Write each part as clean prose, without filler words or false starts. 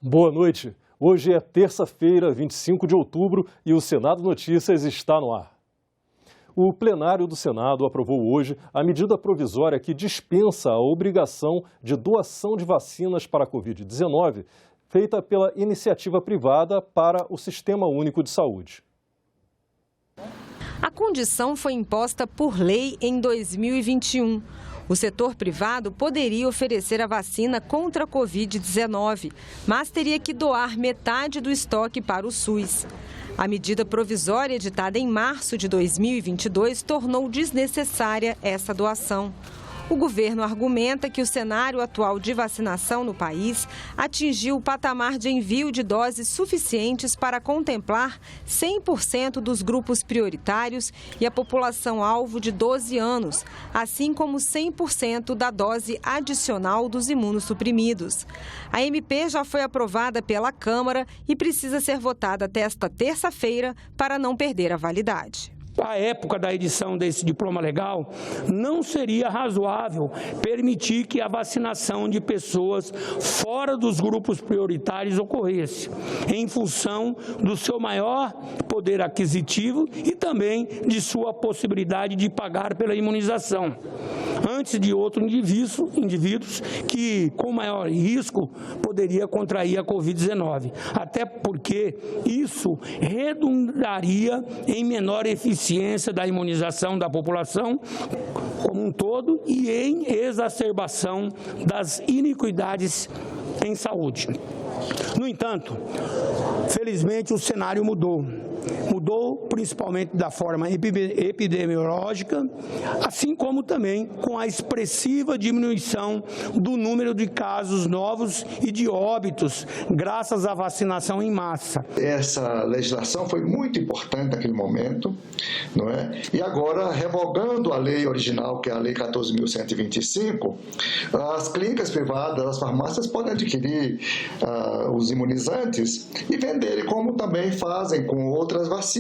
Boa noite. Hoje é terça-feira, 25 de outubro, e o Senado Notícias está no ar. O plenário do Senado aprovou hoje a medida provisória que dispensa a obrigação de doação de vacinas para a Covid-19, feita pela iniciativa privada para o Sistema Único de Saúde. A condição foi imposta por lei em 2021. O setor privado poderia oferecer a vacina contra a Covid-19, mas teria que doar metade do estoque para o SUS. A medida provisória editada em março de 2022 tornou desnecessária essa doação. O governo argumenta que o cenário atual de vacinação no país atingiu o patamar de envio de doses suficientes para contemplar 100% dos grupos prioritários e a população-alvo de 12 anos, assim como 100% da dose adicional dos imunossuprimidos. A MP já foi aprovada pela Câmara e precisa ser votada até esta terça-feira para não perder a validade. À época da edição desse diploma legal, não seria razoável permitir que a vacinação de pessoas fora dos grupos prioritários ocorresse, em função do seu maior poder aquisitivo e também de sua possibilidade de pagar pela imunização, antes de outros indivíduos que, com maior risco, poderia contrair a Covid-19, até porque isso redundaria em menor eficiência da imunização da população como um todo e em exacerbação das iniquidades em saúde. No entanto, felizmente o cenário mudou. Mudou principalmente da forma epidemiológica, assim como também com a expressiva diminuição do número de casos novos e de óbitos, graças à vacinação em massa. Essa legislação foi muito importante naquele momento, não é? E agora, revogando a lei original, que é a Lei 14.125, as clínicas privadas, as farmácias podem adquirir os imunizantes e venderem, como também fazem com outras vacinas.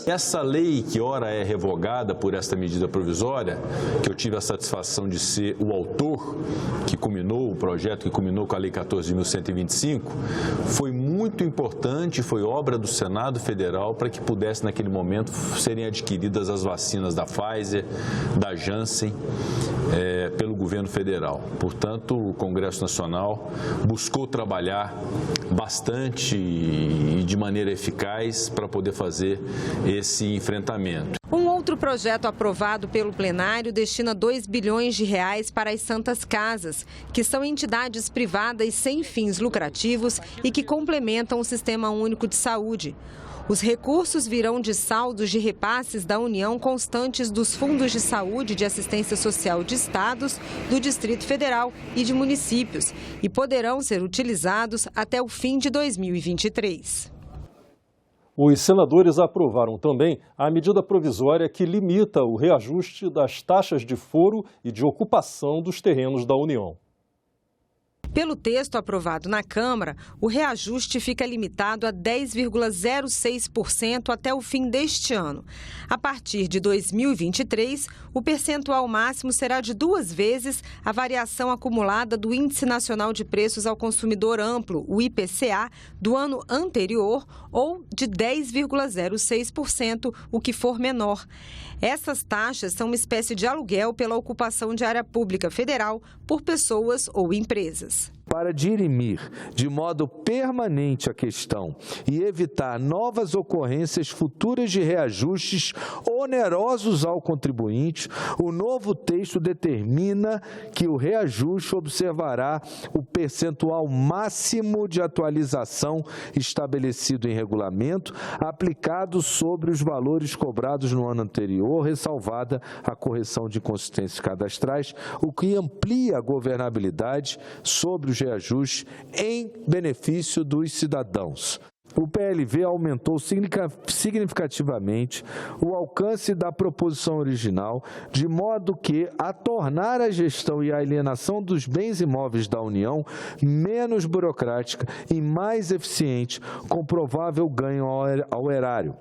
Essa lei que ora é revogada por esta medida provisória, que eu tive a satisfação de ser o autor que culminou o projeto, que culminou com a Lei 14.125, foi muito importante, foi obra do Senado Federal para que pudesse naquele momento serem adquiridas as vacinas da Pfizer, da Janssen, pelo governo federal. Portanto, o Congresso Nacional buscou trabalhar bastante e de maneira eficaz para poder fazer esse enfrentamento. Um outro projeto aprovado pelo plenário destina 2 bilhões de reais para as Santas Casas, que são entidades privadas sem fins lucrativos e que complementam o Sistema Único de Saúde. Os recursos virão de saldos de repasses da União constantes dos fundos de saúde e de assistência social de estados, do Distrito Federal e de municípios e poderão ser utilizados até o fim de 2023. Os senadores aprovaram também a medida provisória que limita o reajuste das taxas de foro e de ocupação dos terrenos da União. Pelo texto aprovado na Câmara, o reajuste fica limitado a 10,06% até o fim deste ano. A partir de 2023, o percentual máximo será de 2 vezes a variação acumulada do Índice Nacional de Preços ao Consumidor Amplo, o IPCA, do ano anterior, ou de 10,06%, o que for menor. Essas taxas são uma espécie de aluguel pela ocupação de área pública federal por pessoas ou empresas. Para dirimir de modo permanente a questão e evitar novas ocorrências futuras de reajustes onerosos ao contribuinte, o novo texto determina que o reajuste observará o percentual máximo de atualização estabelecido em regulamento, aplicado sobre os valores cobrados no ano anterior, ressalvada a correção de inconsistências cadastrais, o que amplia a governabilidade sobre os reajustes em benefício dos cidadãos. O PLV aumentou significativamente o alcance da proposição original, de modo que a tornar a gestão e a alienação dos bens imóveis da União menos burocrática e mais eficiente, com provável ganho ao erário.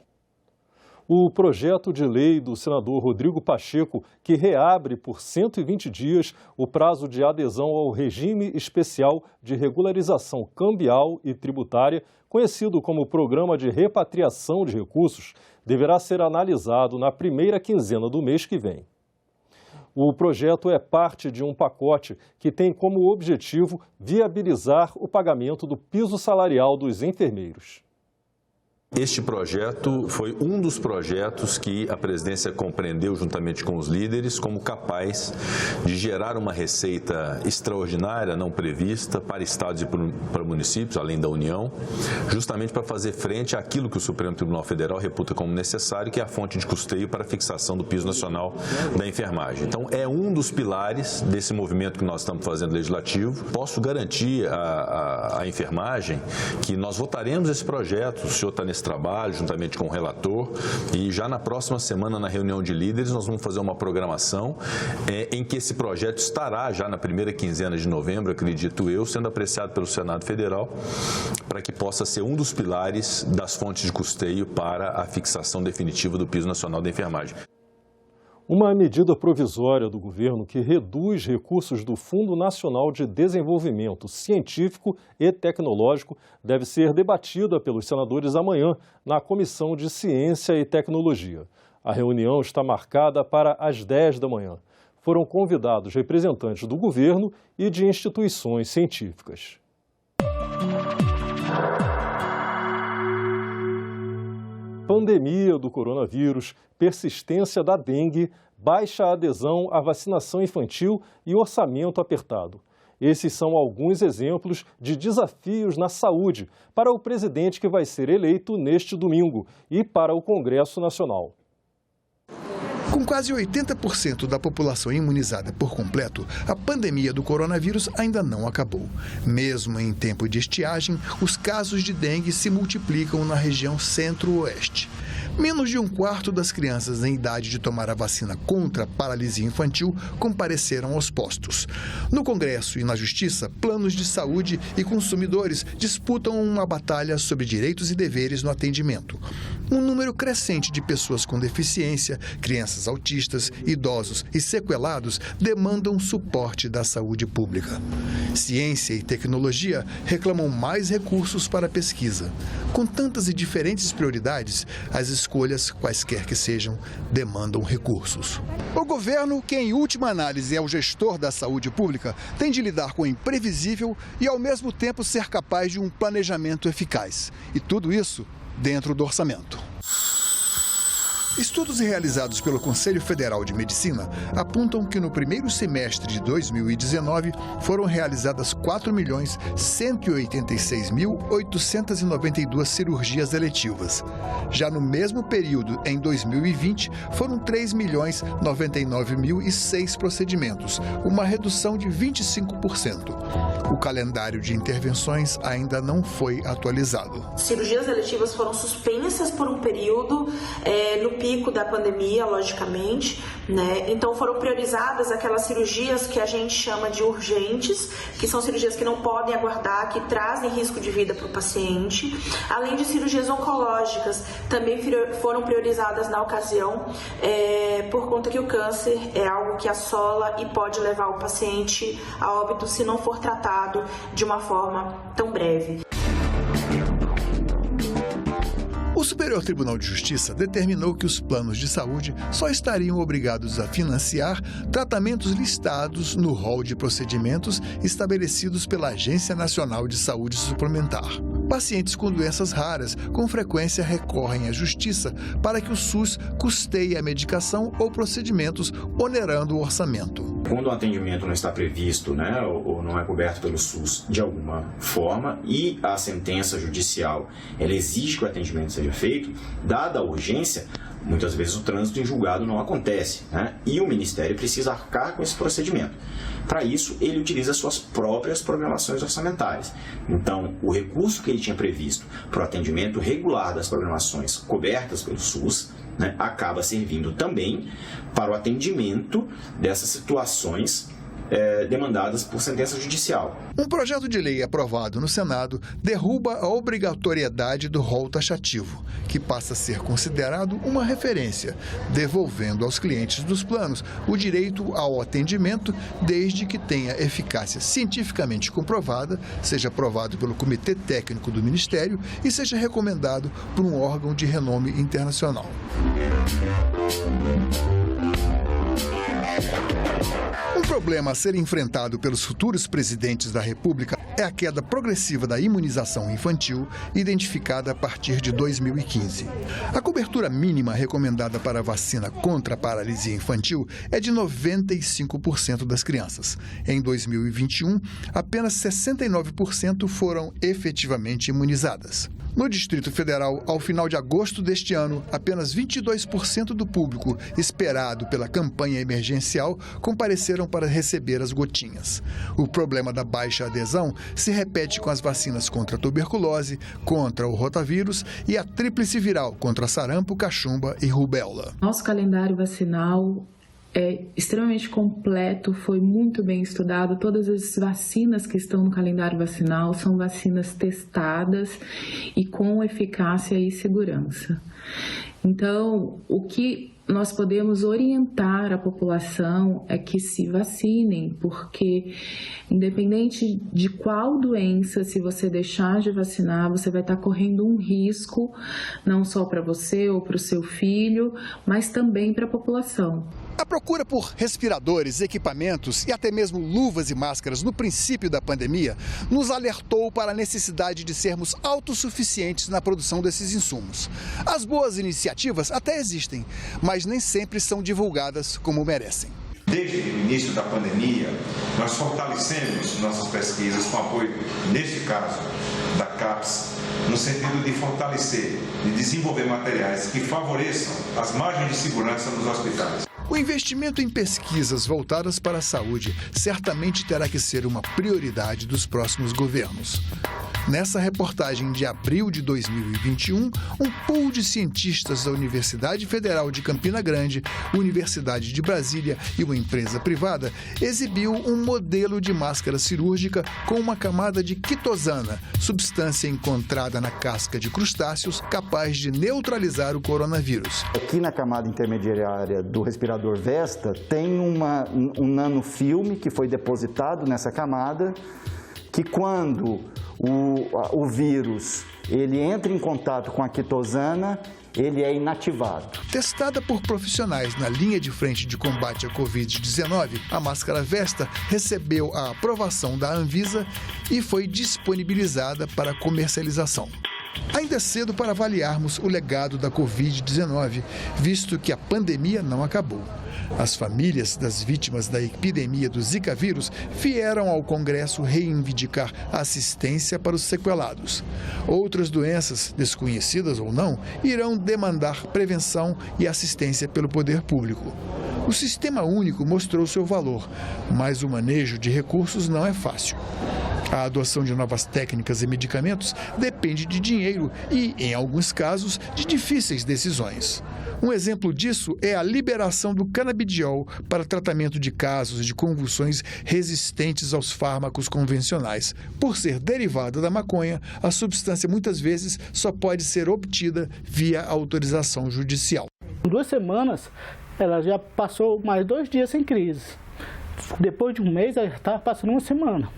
O projeto de lei do senador Rodrigo Pacheco, que reabre por 120 dias o prazo de adesão ao regime especial de regularização cambial e tributária, conhecido como Programa de Repatriação de Recursos, deverá ser analisado na primeira quinzena do mês que vem. O projeto é parte de um pacote que tem como objetivo viabilizar o pagamento do piso salarial dos enfermeiros. Este projeto foi um dos projetos que a presidência compreendeu juntamente com os líderes como capaz de gerar uma receita extraordinária, não prevista, para estados e para municípios, além da União, justamente para fazer frente àquilo que o Supremo Tribunal Federal reputa como necessário, que é a fonte de custeio para a fixação do piso nacional da enfermagem. Então, é um dos pilares desse movimento que nós estamos fazendo legislativo. Posso garantir à enfermagem que nós votaremos esse projeto, o senhor está nesse trabalho, juntamente com o relator, e já na próxima semana, na reunião de líderes, nós vamos fazer uma programação em que esse projeto estará já na primeira quinzena de novembro, acredito eu, sendo apreciado pelo Senado Federal, para que possa ser um dos pilares das fontes de custeio para a fixação definitiva do piso nacional da enfermagem. Uma medida provisória do governo que reduz recursos do Fundo Nacional de Desenvolvimento Científico e Tecnológico deve ser debatida pelos senadores amanhã na Comissão de Ciência e Tecnologia. A reunião está marcada para as 10 da manhã. Foram convidados representantes do governo e de instituições científicas. Pandemia do coronavírus, persistência da dengue, baixa adesão à vacinação infantil e orçamento apertado. Esses são alguns exemplos de desafios na saúde para o presidente que vai ser eleito neste domingo e para o Congresso Nacional. Com quase 80% da população imunizada por completo, a pandemia do coronavírus ainda não acabou. Mesmo em tempo de estiagem, os casos de dengue se multiplicam na região centro-oeste. Menos de um quarto das crianças em idade de tomar a vacina contra a paralisia infantil compareceram aos postos. No Congresso e na Justiça, planos de saúde e consumidores disputam uma batalha sobre direitos e deveres no atendimento. Um número crescente de pessoas com deficiência, crianças autistas, idosos e sequelados demandam suporte da saúde pública. Ciência e tecnologia reclamam mais recursos para a pesquisa. Com tantas e diferentes prioridades, as escolhas, quaisquer que sejam, demandam recursos. O governo, que em última análise é o gestor da saúde pública, tem de lidar com o imprevisível e, ao mesmo tempo, ser capaz de um planejamento eficaz. E tudo isso dentro do orçamento. Estudos realizados pelo Conselho Federal de Medicina apontam que no primeiro semestre de 2019 foram realizadas 4.186.892 cirurgias eletivas. Já no mesmo período, em 2020, foram 3.099.006 procedimentos, uma redução de 25%. O calendário de intervenções ainda não foi atualizado. Cirurgias eletivas foram suspensas por um período, no pico da pandemia, logicamente, né? Então foram priorizadas aquelas cirurgias que a gente chama de urgentes, que são cirurgias que não podem aguardar, que trazem risco de vida para o paciente, além de cirurgias oncológicas, também foram priorizadas na ocasião, por conta que o câncer é algo que assola e pode levar o paciente a óbito se não for tratado de uma forma tão breve. O Superior Tribunal de Justiça determinou que os planos de saúde só estariam obrigados a financiar tratamentos listados no rol de procedimentos estabelecidos pela Agência Nacional de Saúde Suplementar. Pacientes com doenças raras, com frequência, recorrem à Justiça para que o SUS custeie a medicação ou procedimentos, onerando o orçamento. Quando o atendimento não está previsto, né, ou não é coberto pelo SUS de alguma forma, e a sentença judicial ela exige que o atendimento seja feito, dada a urgência, muitas vezes o trânsito em julgado não acontece, né, e o Ministério precisa arcar com esse procedimento. Para isso, ele utiliza suas próprias programações orçamentárias. Então, o recurso que ele tinha previsto para o atendimento regular das programações cobertas pelo SUS, né, acaba servindo também para o atendimento dessas situações demandadas por sentença judicial. Um projeto de lei aprovado no Senado derruba a obrigatoriedade do rol taxativo, que passa a ser considerado uma referência, devolvendo aos clientes dos planos o direito ao atendimento desde que tenha eficácia cientificamente comprovada, seja aprovado pelo Comitê Técnico do Ministério e seja recomendado por um órgão de renome internacional. Um problema a ser enfrentado pelos futuros presidentes da República é a queda progressiva da imunização infantil, identificada a partir de 2015. A cobertura mínima recomendada para a vacina contra a paralisia infantil é de 95% das crianças. Em 2021, apenas 69% foram efetivamente imunizadas. No Distrito Federal, ao final de agosto deste ano, apenas 22% do público esperado pela campanha emergencial compareceram para receber as gotinhas. O problema da baixa adesão se repete com as vacinas contra a tuberculose, contra o rotavírus e a tríplice viral contra sarampo, cachumba e rubéola. Nosso calendário vacinal é extremamente completo, foi muito bem estudado. Todas as vacinas que estão no calendário vacinal são vacinas testadas e com eficácia e segurança. Então, o que nós podemos orientar a população é que se vacinem, porque independente de qual doença, se você deixar de vacinar, você vai estar correndo um risco, não só para você ou para o seu filho, mas também para a população. A procura por respiradores, equipamentos e até mesmo luvas e máscaras no princípio da pandemia nos alertou para a necessidade de sermos autossuficientes na produção desses insumos. As boas iniciativas até existem, mas nem sempre são divulgadas como merecem. Desde o início da pandemia, nós fortalecemos nossas pesquisas com apoio, neste caso, da CAPES, no sentido de fortalecer, de desenvolver materiais que favoreçam as margens de segurança nos hospitais. O investimento em pesquisas voltadas para a saúde certamente terá que ser uma prioridade dos próximos governos. Nessa reportagem de abril de 2021, um pool de cientistas da Universidade Federal de Campina Grande, Universidade de Brasília e uma empresa privada exibiu um modelo de máscara cirúrgica com uma camada de quitosana, substância encontrada na casca de crustáceos capaz de neutralizar o coronavírus. Aqui na camada intermediária do respirador Vesta tem um nanofilme que foi depositado nessa camada, que quando o vírus ele entra em contato com a quitosana, ele é inativado. Testada por profissionais na linha de frente de combate à Covid-19, a máscara Vesta recebeu a aprovação da Anvisa e foi disponibilizada para comercialização. Ainda é cedo para avaliarmos o legado da Covid-19, visto que a pandemia não acabou. As famílias das vítimas da epidemia do Zika vírus vieram ao Congresso reivindicar assistência para os sequelados. Outras doenças, desconhecidas ou não, irão demandar prevenção e assistência pelo poder público. O Sistema Único mostrou seu valor, mas o manejo de recursos não é fácil. A adoção de novas técnicas e medicamentos depende de dinheiro e, em alguns casos, de difíceis decisões. Um exemplo disso é a liberação do canabidiol para tratamento de casos de convulsões resistentes aos fármacos convencionais. Por ser derivada da maconha, a substância muitas vezes só pode ser obtida via autorização judicial. Em 2 semanas, ela já passou mais 2 dias sem crise. Depois de um mês, ela estava passando 1 semana.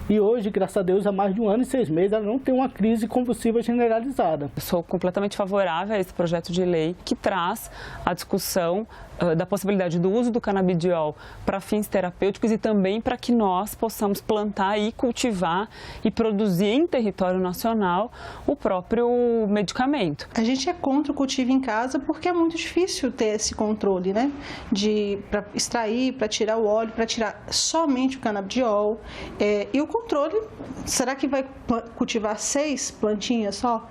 E hoje, graças a Deus, há mais de 1 ano e 6 meses, ela não tem uma crise convulsiva generalizada. Eu sou completamente favorável a esse projeto de lei que traz a discussão da possibilidade do uso do canabidiol para fins terapêuticos e também para que nós possamos plantar e cultivar e produzir em território nacional o próprio medicamento. A gente é contra o cultivo em casa porque é muito difícil ter esse controle, né? Para extrair, para tirar o óleo, para tirar somente o canabidiol. E o controle, será que vai cultivar 6 plantinhas só?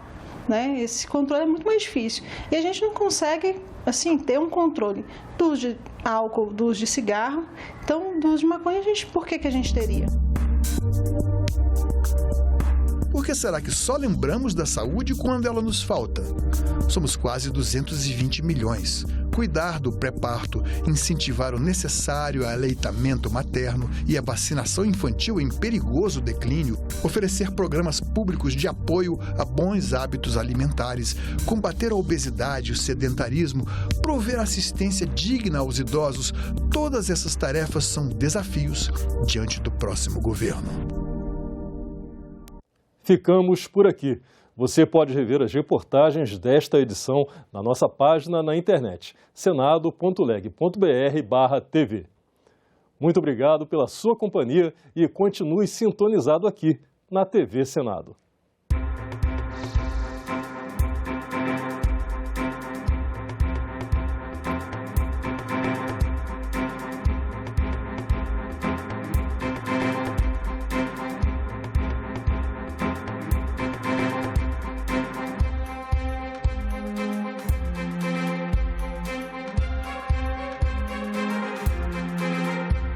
Né? Esse controle é muito mais difícil. E a gente não consegue, assim, ter um controle do uso de álcool, do uso de cigarro. Então, do uso de maconha, por que a gente teria? O Por que será que só lembramos da saúde quando ela nos falta? Somos quase 220 milhões. Cuidar do pré-parto, incentivar o necessário aleitamento materno e a vacinação infantil em perigoso declínio, oferecer programas públicos de apoio a bons hábitos alimentares, combater a obesidade e o sedentarismo, prover assistência digna aos idosos, todas essas tarefas são desafios diante do próximo governo. Ficamos por aqui. Você pode rever as reportagens desta edição na nossa página na internet, senado.leg.br/tv. Muito obrigado pela sua companhia e continue sintonizado aqui na TV Senado.